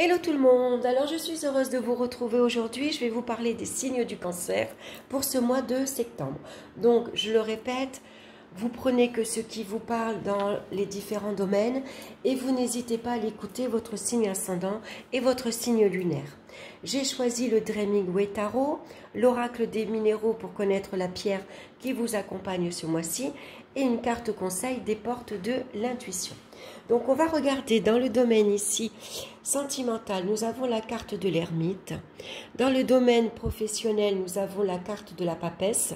Hello tout le monde, alors je suis heureuse de vous retrouver aujourd'hui. Je vais vous parler des signes du cancer pour ce mois de septembre. Donc je le répète, vous prenez que ce qui vous parle dans les différents domaines et vous n'hésitez pas à l'écouter, votre signe ascendant et votre signe lunaire. J'ai choisi le Hemingway Tarot, l'oracle des minéraux pour connaître la pierre qui vous accompagne ce mois-ci et une carte conseil des portes de l'intuition. Donc on va regarder dans le domaine ici sentimental, nous avons la carte de l'ermite. Dans le domaine professionnel, nous avons la carte de la papesse.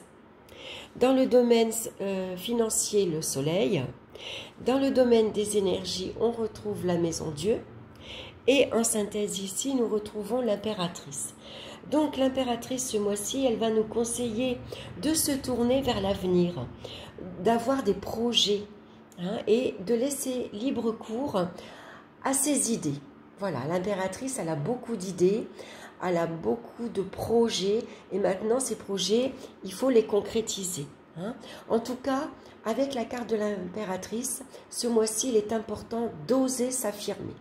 Dans le domaine financier, le soleil. Dans le domaine des énergies, on retrouve la maison Dieu. Et en synthèse ici, nous retrouvons l'impératrice. Donc l'impératrice, ce mois-ci, elle va nous conseiller de se tourner vers l'avenir, d'avoir des projets et de laisser libre cours à ses idées. Voilà, l'impératrice, elle a beaucoup d'idées, elle a beaucoup de projets et maintenant ces projets, il faut les concrétiser. En tout cas, avec la carte de l'impératrice, ce mois-ci, il est important d'oser s'affirmer.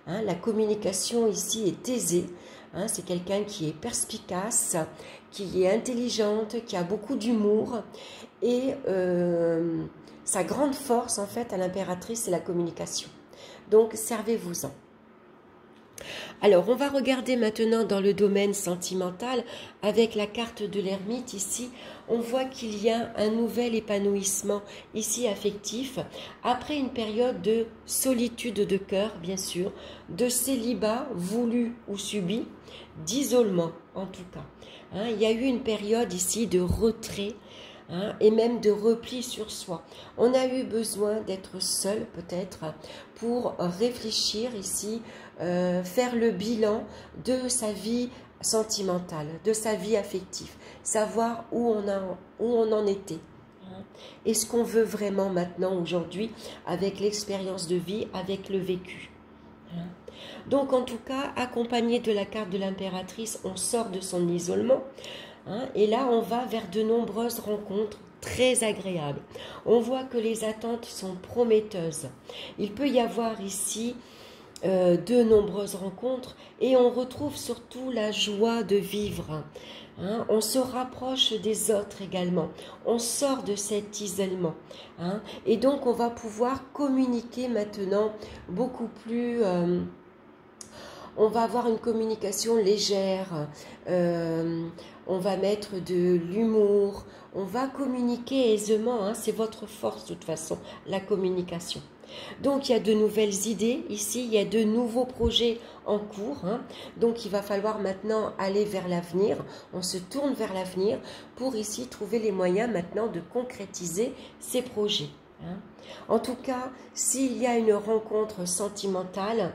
La communication ici est aisée, c'est quelqu'un qui est perspicace, qui est intelligente, qui a beaucoup d'humour et sa grande force en fait à l'impératrice c'est la communication. Donc servez-vous-en. Alors on va regarder maintenant dans le domaine sentimental avec la carte de l'ermite ici. On voit qu'il y a un nouvel épanouissement ici affectif après une période de solitude de cœur bien sûr, de célibat voulu ou subi, d'isolement en tout cas. Il y a eu une période ici de retrait et même de repli sur soi. On a eu besoin d'être seul peut-être pour réfléchir ici, faire le bilan de sa vie sentimentale, de sa vie affective, savoir où on en était. Et ce qu'on veut vraiment maintenant aujourd'hui avec l'expérience de vie, avec le vécu. Donc en tout cas, accompagné de la carte de l'impératrice, on sort de son isolement. Et là, on va vers de nombreuses rencontres très agréables. On voit que les attentes sont prometteuses. Il peut y avoir ici de nombreuses rencontres et on retrouve surtout la joie de vivre. On se rapproche des autres également. On sort de cet isolement. Et donc, on va pouvoir communiquer maintenant beaucoup plus... on va avoir une communication légère, on va mettre de l'humour, on va communiquer aisément, c'est votre force de toute façon, la communication. Donc il y a de nouvelles idées ici, il y a de nouveaux projets en cours, donc il va falloir maintenant aller vers l'avenir, on se tourne vers l'avenir pour ici trouver les moyens maintenant de concrétiser ces projets. En tout cas, s'il y a une rencontre sentimentale,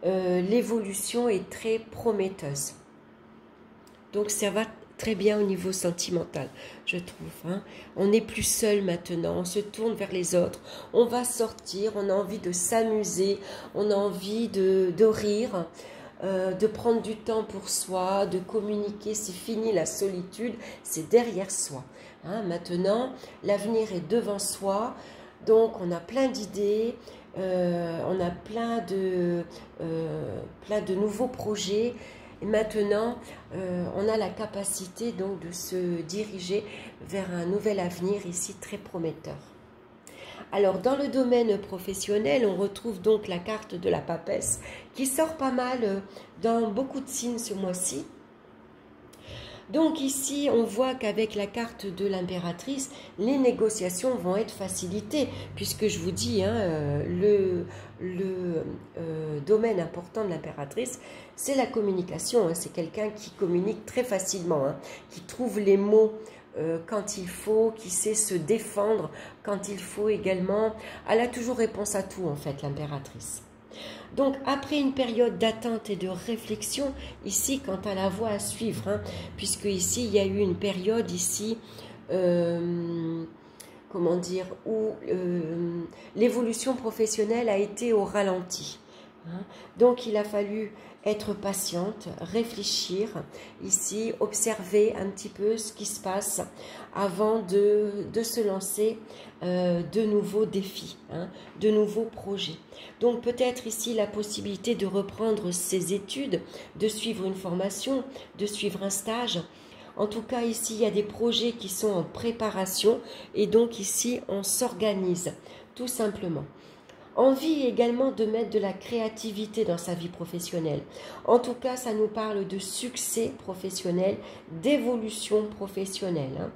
l'évolution est très prometteuse. Donc ça va très bien au niveau sentimental, je trouve. On n'est plus seul maintenant, on se tourne vers les autres, on va sortir, on a envie de s'amuser, on a envie de rire, de prendre du temps pour soi, de communiquer. C'est fini la solitude, c'est derrière soi. Maintenant, l'avenir est devant soi. Donc, on a plein d'idées, on a plein de nouveaux projets. Et maintenant, on a la capacité donc de se diriger vers un nouvel avenir ici très prometteur. Alors, dans le domaine professionnel, on retrouve donc la carte de la papesse qui sort pas mal dans beaucoup de signes ce mois-ci. Donc ici, on voit qu'avec la carte de l'impératrice, les négociations vont être facilitées, puisque je vous dis, le domaine important de l'impératrice, c'est la communication. C'est quelqu'un qui communique très facilement, qui trouve les mots quand il faut, qui sait se défendre quand il faut également. Elle a toujours réponse à tout, en fait, l'impératrice. Donc, après une période d'attente et de réflexion, ici, quant à la voie à suivre, puisque ici, il y a eu une période ici, comment dire, où l'évolution professionnelle a été au ralenti. hein. Donc il a fallu être patiente, réfléchir ici, observer un petit peu ce qui se passe avant de se lancer de nouveaux défis, hein, de nouveaux projets. Donc peut-être ici la possibilité de reprendre ses études, de suivre une formation, de suivre un stage. En tout cas, ici, il y a des projets qui sont en préparation et donc ici, on s'organise, tout simplement. Envie également de mettre de la créativité dans sa vie professionnelle. En tout cas, ça nous parle de succès professionnel, d'évolution professionnelle, hein.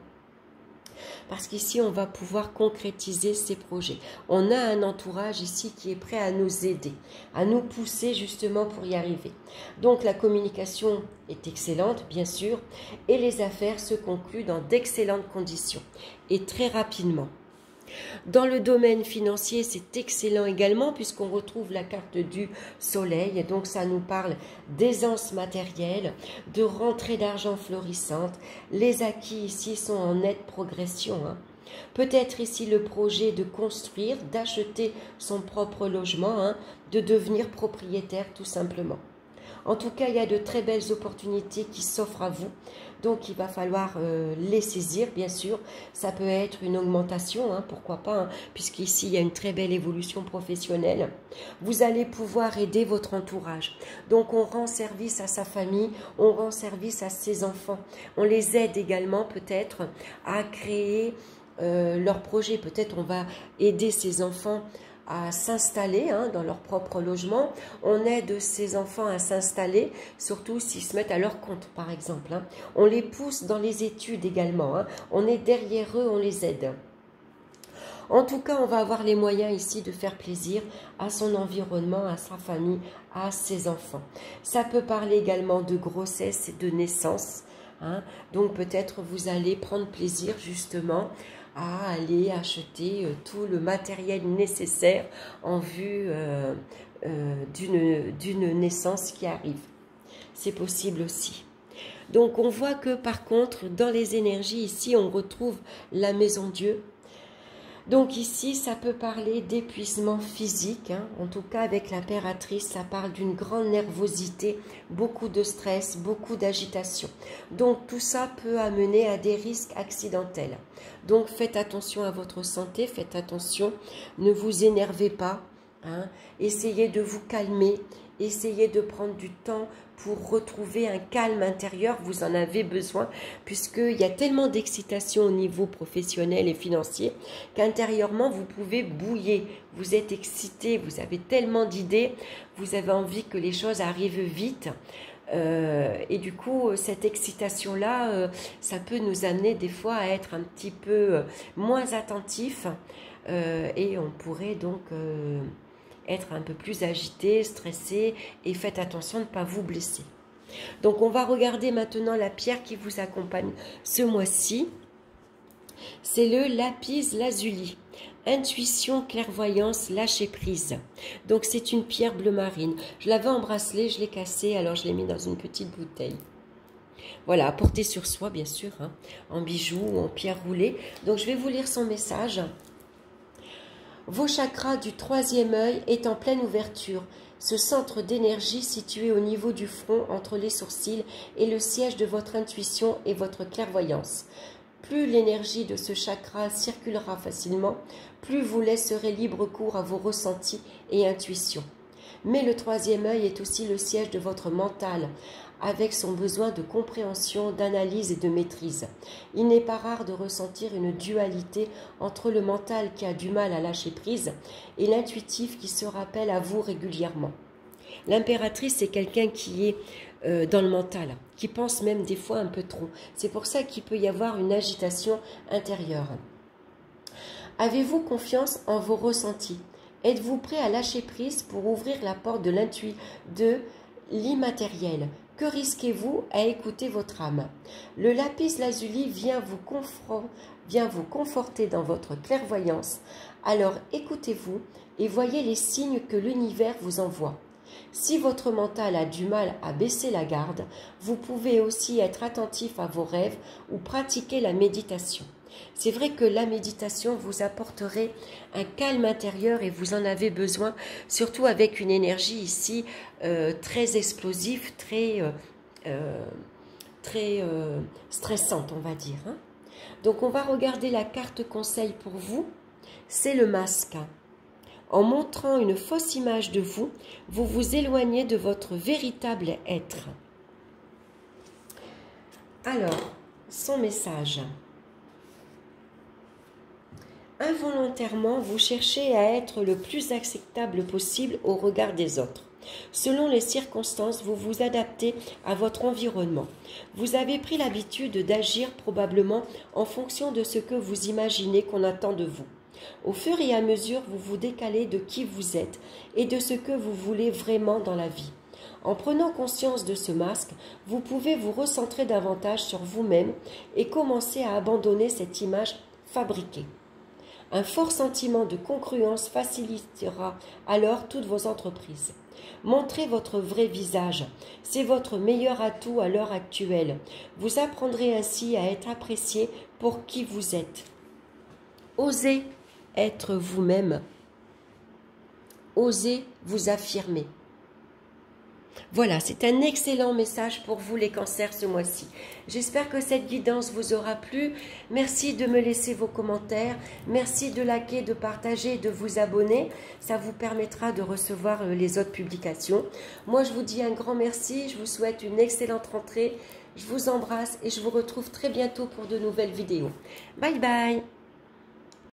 Parce qu'ici, on va pouvoir concrétiser ces projets. On a un entourage ici qui est prêt à nous aider, à nous pousser justement pour y arriver. Donc, la communication est excellente, bien sûr, et les affaires se concluent dans d'excellentes conditions et très rapidement. Dans le domaine financier, c'est excellent également puisqu'on retrouve la carte du soleil. Et donc, ça nous parle d'aisance matérielle, de rentrée d'argent florissante. Les acquis ici sont en nette progression, hein. Peut-être ici le projet de construire, d'acheter son propre logement, hein, de devenir propriétaire tout simplement. En tout cas, il y a de très belles opportunités qui s'offrent à vous. Donc, il va falloir les saisir, bien sûr. Ça peut être une augmentation, hein, pourquoi pas, hein, puisqu'ici, il y a une très belle évolution professionnelle. Vous allez pouvoir aider votre entourage. Donc, on rend service à sa famille, on rend service à ses enfants. On les aide également, peut-être, à créer leur projet. Peut-être on va aider ses enfants à s'installer, hein, dans leur propre logement. On aide ces enfants à s'installer, surtout s'ils se mettent à leur compte, par exemple, hein. On les pousse dans les études également, hein. On est derrière eux, on les aide. En tout cas, on va avoir les moyens ici de faire plaisir à son environnement, à sa famille, à ses enfants. Ça peut parler également de grossesse et de naissance, hein. Donc peut-être vous allez prendre plaisir justement à aller acheter tout le matériel nécessaire en vue d'une naissance qui arrive. C'est possible aussi. Donc on voit que par contre, dans les énergies, ici, on retrouve la maison Dieu. Donc ici, ça peut parler d'épuisement physique, hein. En tout cas avec l'impératrice, ça parle d'une grande nervosité, beaucoup de stress, beaucoup d'agitation. Donc tout ça peut amener à des risques accidentels. Donc faites attention à votre santé, faites attention, ne vous énervez pas, hein. Essayez de vous calmer, essayez de prendre du temps pour retrouver un calme intérieur, vous en avez besoin, puisqu'il y a tellement d'excitation au niveau professionnel et financier qu'intérieurement, vous pouvez bouiller. Vous êtes excité, vous avez tellement d'idées, vous avez envie que les choses arrivent vite. Et du coup, cette excitation-là, ça peut nous amener des fois à être un petit peu moins attentifs et on pourrait donc être un peu plus agité, stressé et faites attention de ne pas vous blesser. Donc on va regarder maintenant la pierre qui vous accompagne ce mois-ci. C'est le lapis lazuli. Intuition, clairvoyance, lâcher prise. Donc c'est une pierre bleu marine. Je l'avais en bracelet, je l'ai cassé, alors je l'ai mis dans une petite bouteille. Voilà, à porter sur soi bien sûr, hein, en bijoux ou en pierre roulée. Donc je vais vous lire son message. Vos chakras du troisième œil est en pleine ouverture. Ce centre d'énergie situé au niveau du front entre les sourcils est le siège de votre intuition et votre clairvoyance. Plus l'énergie de ce chakra circulera facilement, plus vous laisserez libre cours à vos ressentis et intuitions. Mais le troisième œil est aussi le siège de votre mental, avec son besoin de compréhension, d'analyse et de maîtrise. Il n'est pas rare de ressentir une dualité entre le mental qui a du mal à lâcher prise et l'intuitif qui se rappelle à vous régulièrement. L'impératrice, c'est quelqu'un qui est dans le mental, qui pense même des fois un peu trop. C'est pour ça qu'il peut y avoir une agitation intérieure. Avez-vous confiance en vos ressentis? Êtes-vous prêt à lâcher prise pour ouvrir la porte de l'immatériel? Que risquez-vous à écouter votre âme? Le lapis lazuli vient vous conforter dans votre clairvoyance. Alors écoutez-vous et voyez les signes que l'univers vous envoie. Si votre mental a du mal à baisser la garde, vous pouvez aussi être attentif à vos rêves ou pratiquer la méditation. C'est vrai que la méditation vous apporterait un calme intérieur et vous en avez besoin, surtout avec une énergie ici très explosive, très stressante, on va dire. Hein. Donc on va regarder la carte conseil pour vous, c'est le masque. En montrant une fausse image de vous, vous vous éloignez de votre véritable être. Alors, son message. Involontairement, vous cherchez à être le plus acceptable possible au regard des autres. Selon les circonstances, vous vous adaptez à votre environnement. Vous avez pris l'habitude d'agir probablement en fonction de ce que vous imaginez qu'on attend de vous. Au fur et à mesure, vous vous décalez de qui vous êtes et de ce que vous voulez vraiment dans la vie. En prenant conscience de ce masque, vous pouvez vous recentrer davantage sur vous-même et commencer à abandonner cette image fabriquée. Un fort sentiment de congruence facilitera alors toutes vos entreprises. Montrez votre vrai visage, c'est votre meilleur atout à l'heure actuelle. Vous apprendrez ainsi à être apprécié pour qui vous êtes. Osez être vous-même. Osez vous affirmer. Voilà, c'est un excellent message pour vous les cancers ce mois-ci. J'espère que cette guidance vous aura plu. Merci de me laisser vos commentaires. Merci de liker, de partager et de vous abonner. Ça vous permettra de recevoir les autres publications. Moi, je vous dis un grand merci. Je vous souhaite une excellente rentrée. Je vous embrasse et je vous retrouve très bientôt pour de nouvelles vidéos. Bye bye!